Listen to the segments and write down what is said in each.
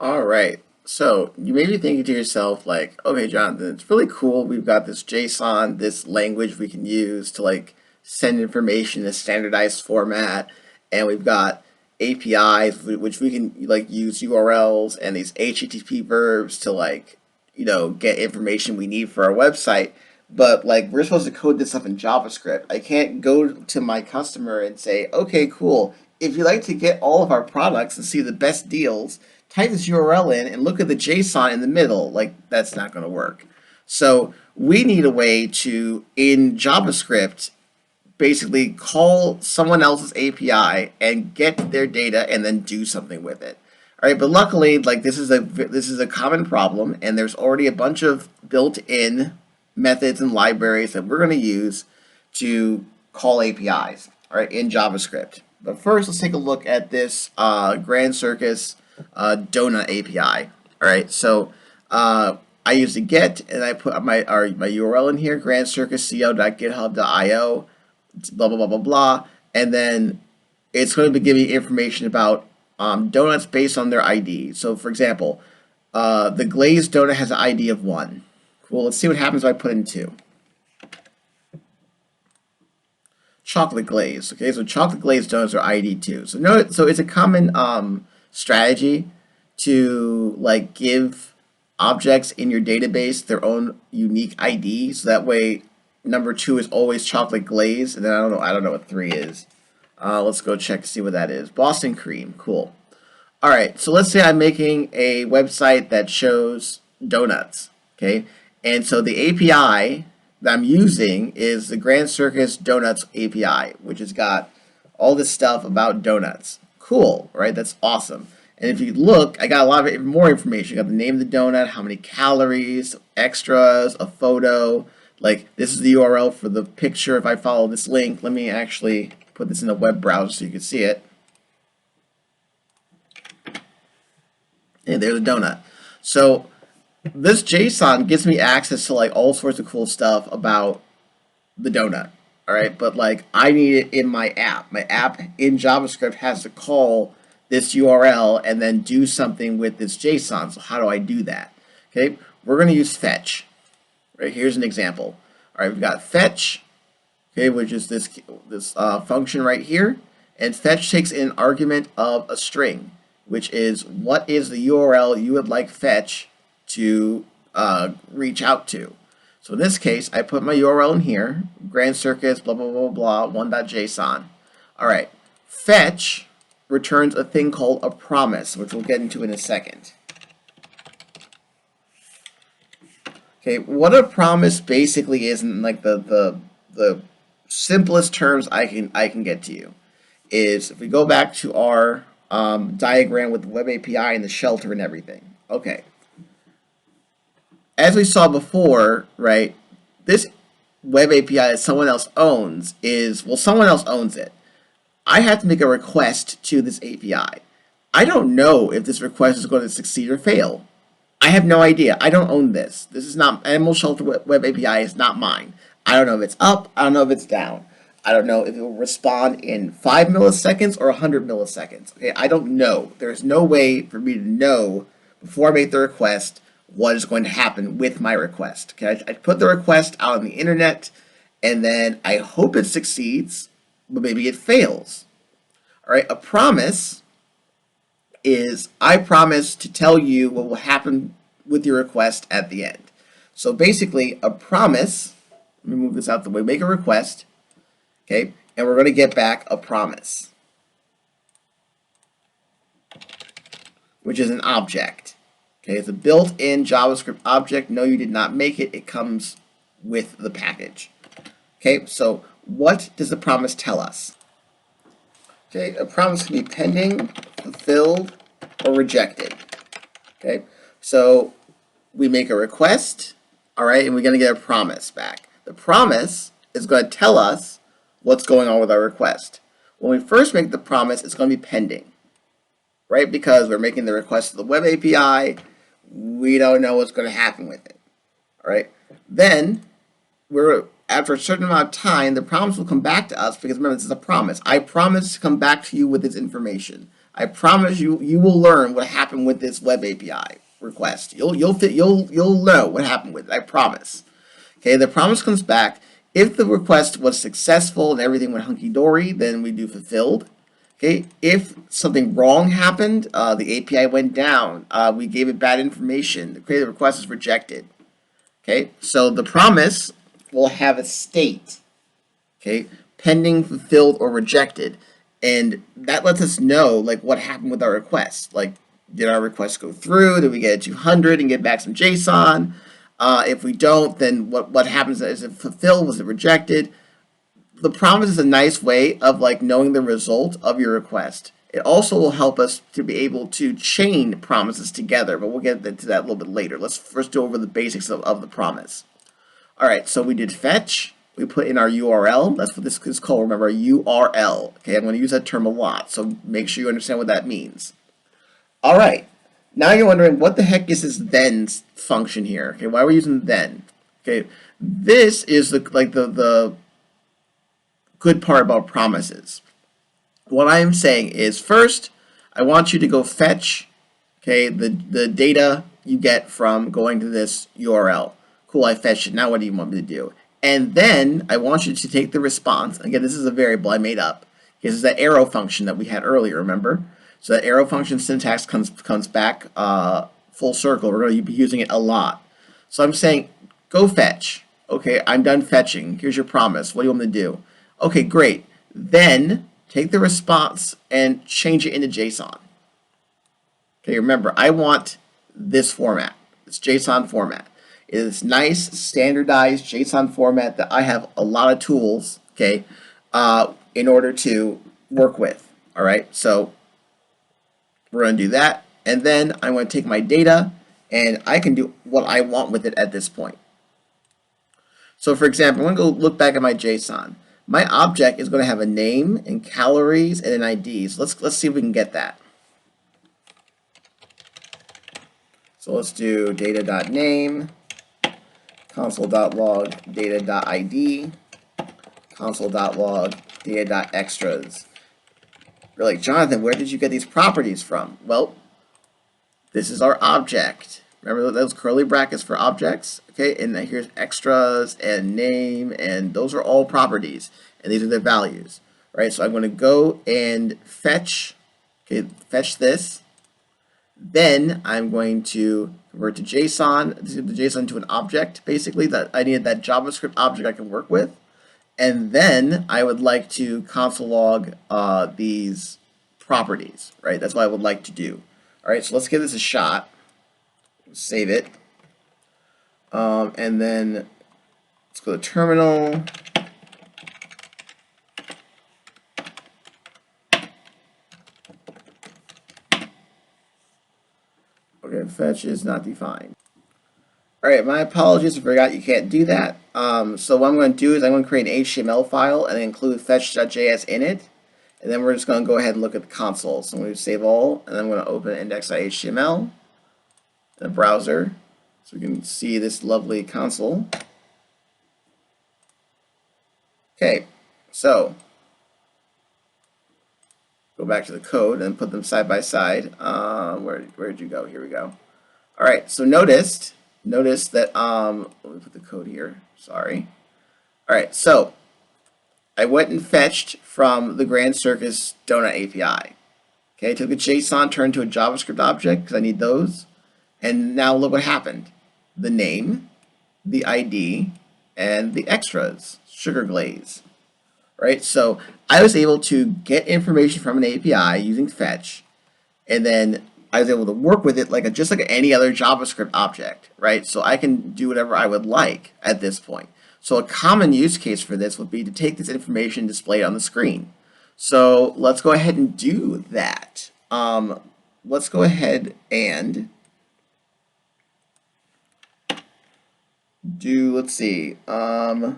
All right. So you may be thinking to yourself, like, okay, Jonathan, it's really cool. We've got this JSON, this language we can use to like send information in a standardized format, and we've got APIs which we can like use URLs and these HTTP verbs to like, get information we need for our website. But like we're supposed to code this up in JavaScript. I can't go to my customer and say, okay, cool. If you like to get all of our products and see the best deals, type this URL in and look at the JSON in the middle. Like that's not going to work. So we need a way to, in JavaScript, basically call someone else's API and get their data and then do something with it. All right, but luckily, like this is a common problem, and there's already a bunch of built-in methods and libraries that we're going to use to call APIs. All right, in JavaScript. But first, let's take a look at this Grand Circus Donut API. All right, so I use the get and I put my URL in here, grandcircusco.github.io, blah blah blah blah blah, and then it's going to be giving information about donuts based on their ID. So, for example, the glazed donut has an ID of 1. Cool. Let's see what happens if I put in 2. Chocolate glaze. Okay, so chocolate glazed donuts are ID 2. So it's a common strategy to like give objects in your database their own unique ID. So that way, number 2 is always chocolate glaze, and then I don't know what 3 is. Let's go check to see what that is. Boston cream. Cool. All right, so let's say I'm making a website that shows donuts, okay? And so the API that I'm using is the Grand Circus Donuts API, which has got all this stuff about donuts. Cool, right? That's awesome. And if you look, I got a lot of more information. I got the name of the donut, how many calories, extras, a photo. Like this is the URL for the picture. If I follow this link, let me actually put this in a web browser so you can see it. And there's a donut. So this JSON gives me access to like all sorts of cool stuff about the donut. All right, but like I need it in my app. My app in JavaScript has to call this URL and then do something with this JSON. So how do I do that? Okay, we're going to use fetch. Right, here's an example. All right, we've got fetch, okay, which is this function right here, and fetch takes an argument of a string, which is what is the URL you would like fetch to reach out to. So in this case, I put my URL in here, Grand Circus, blah, blah, blah, blah, 1.json. All right, fetch returns a thing called a promise, which we'll get into in a second. Okay, what a promise basically is in like the simplest terms I can get to you is if we go back to our diagram with the web API and the shelter and everything. Okay, as we saw before, right? This web API that someone else owns is, well, someone else owns it. I have to make a request to this API. I don't know if this request is going to succeed or fail. I have no idea. I don't own this. This is not Animal Shelter Web API is not mine. I don't know if it's up. I don't know if it's down. I don't know if it will respond in 5 milliseconds or 100 milliseconds. Okay, I don't know. There's no way for me to know before I make the request what is going to happen with my request. Okay, I put the request out on the internet, and then I hope it succeeds, but maybe it fails. All right, a promise is I promise to tell you what will happen with your request at the end. So basically, a promise, let me move this out the way, make a request, okay, and we're going to get back a promise, which is an object. Okay, it's a built-in JavaScript object. No, you did not make it. It comes with the package. Okay, so what does the promise tell us? Okay, a promise can be pending, fulfilled, or rejected. Okay, so we make a request, all right, and we're going to get a promise back. The promise is going to tell us what's going on with our request. When we first make the promise, it's going to be pending, right? Because we're making the request to the web API, we don't know what's going to happen with it, all right? Then after a certain amount of time, the promise will come back to us because remember, this is a promise. I promise to come back to you with this information. I promise you, you will learn what happened with this web API request. You'll know what happened with it. I promise. Okay, the promise comes back. If the request was successful and everything went hunky dory, then we do fulfilled. Okay, if something wrong happened, the API went down, we gave it bad information, the creative request is rejected. Okay, so the promise will have a state. Okay, pending, fulfilled, or rejected, and that lets us know like what happened with our request. Like, did our request go through? Did we get a 200 and get back some JSON? If we don't, then what happens? Is it fulfilled? Was it rejected? The promise is a nice way of like knowing the result of your request. It also will help us to be able to chain promises together, but we'll get into that a little bit later. Let's first go over the basics of the promise. All right, so we did fetch. We put in our URL. That's what this is called. Remember, URL. Okay, I'm going to use that term a lot, so make sure you understand what that means. All right, now you're wondering what the heck is this then function here? Okay, why are we using then? Okay, this is the good part about promises. What I am saying is, first, I want you to go fetch, okay, the data you get from going to this URL. Cool, I fetched it. Now what do you want me to do? And then I want you to take the response. Again, this is a variable I made up. This is that arrow function that we had earlier, remember? So that arrow function syntax comes back full circle. We're going to be using it a lot. So I'm saying, go fetch. Okay, I'm done fetching. Here's your promise. What do you want me to do? Okay, great. Then take the response and change it into JSON. Okay, remember, I want this format, this JSON format. It is nice, standardized JSON format that I have a lot of tools, okay, in order to work with. All right, so we're going to do that. And then I'm going to take my data, and I can do what I want with it at this point. So for example, I'm going to go look back at my JSON. My object is going to have a name and calories and an ID. So let's see if we can get that. So let's do data.name, console.log data.id, console.log data.extras. You're like, Jonathan, where did you get these properties from? Well, this is our object. Remember those curly brackets for objects? Okay, and then here's extras and name, and those are all properties, and these are their values, right? So I'm going to go and fetch, okay, fetch this. Then I'm going to convert to JSON, the JSON to an object, basically, that I needed that JavaScript object I can work with. And then I would like to console log these properties, right? That's what I would like to do. All right, so let's give this a shot. Save it. And then let's go to terminal. Okay, fetch is not defined. All right, my apologies, I forgot you can't do that. So what I'm going to do is I'm going to create an HTML file and include fetch.js in it. And then we're just going to go ahead and look at the console. So I'm going to save all, and then I'm going to open index.html in the browser so we can see this lovely console. Okay, so go back to the code and put them side by side. Where did you go? Here we go. All right, so notice that let me put the code here. Sorry. All right, so I went and fetched from the Grand Circus Donut API. Okay, I took a JSON, turned to a JavaScript object because I need those, and now look what happened: the name, the ID, and the extras, sugar glaze. Right, so I was able to get information from an API using fetch, and then I was able to work with it just like any other JavaScript object, right? So I can do whatever I would like at this point. So a common use case for this would be to take this information and display it on the screen. So let's go ahead and do that. Let's go ahead and do, let's see, let's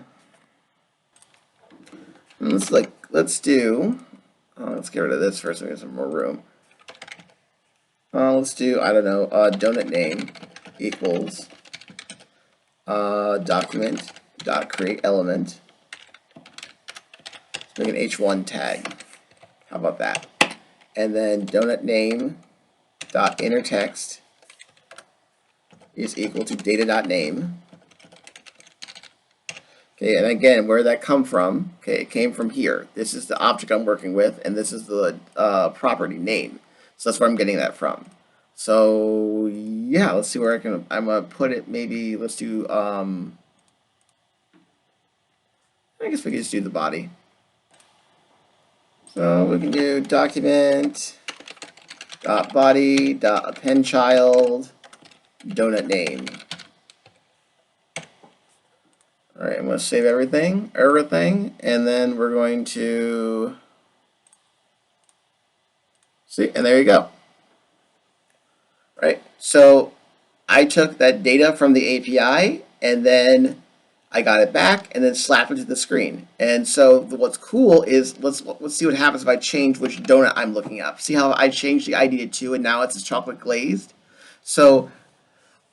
get rid of this first so we get some more room. Let's do, I don't know, donut name equals document dot create element. Let's make an h1 tag. How about that? and then donut name dot inner text is equal to data.name. Okay, and again, where did that come from? Okay, it came from here. This is the object I'm working with, and this is the property name. So that's where I'm getting that from. So yeah, let's see where I'm gonna put it. Maybe let's do. I guess we can just do the body. So we can do document dot body dot append child donut name. All right, I'm going to save everything, and then we're going to see, and there you go. Right, so I took that data from the API, and then I got it back, and then slapped it to the screen. And so what's cool is let's see what happens if I change which donut I'm looking up. See how I changed the ID to 2, and now it's chocolate glazed. So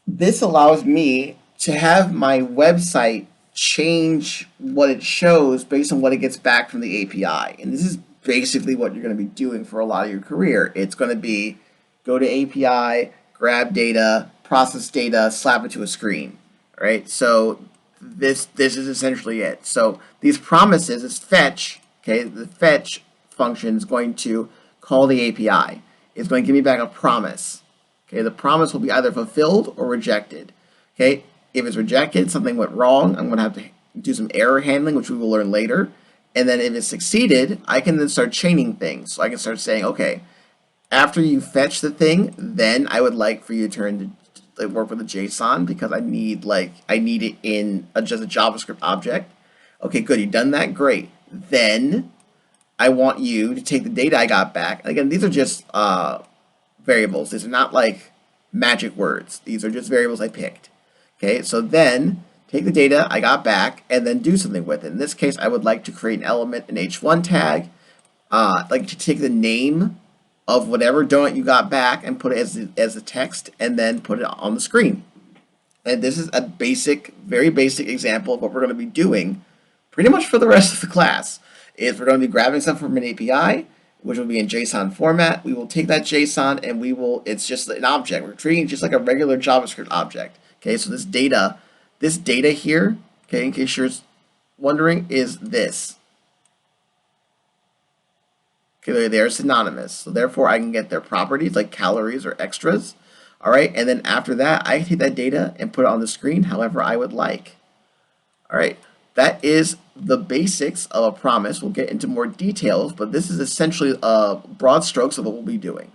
this allows me to have my website change what it shows based on what it gets back from the API. And this is basically what you're going to be doing for a lot of your career. It's going to be go to API, grab data, process data, slap it to a screen. All right. So this is essentially it. So these promises is fetch. Okay. The fetch function is going to call the API. It's going to give me back a promise. Okay. The promise will be either fulfilled or rejected. Okay. If it's rejected, something went wrong, I'm going to have to do some error handling, which we will learn later. And then if it succeeded, I can then start chaining things. So I can start saying, okay, after you fetch the thing, then I would like for you to turn to work with a JSON because I need it in just a JavaScript object. Okay, good, you've done that, great. Then I want you to take the data I got back. Again, these are just variables. These are not like magic words. These are just variables I picked. Okay, so then take the data I got back and then do something with it. In this case, I would like to create an element, an h1 tag, like to take the name of whatever donut you got back and put it as the text and then put it on the screen. And this is a very basic example of what we're going to be doing pretty much for the rest of the class. Is we're going to be grabbing something from an API, which will be in JSON format. We will take that JSON and it's just an object. We're treating it just like a regular JavaScript object. Okay, so this data here, okay, in case you're wondering, is this. Okay, they're synonymous. So therefore, I can get their properties like calories or extras. All right, and then after that, I can take that data and put it on the screen however I would like. All right, that is the basics of a promise. We'll get into more details, but this is essentially broad strokes of what we'll be doing.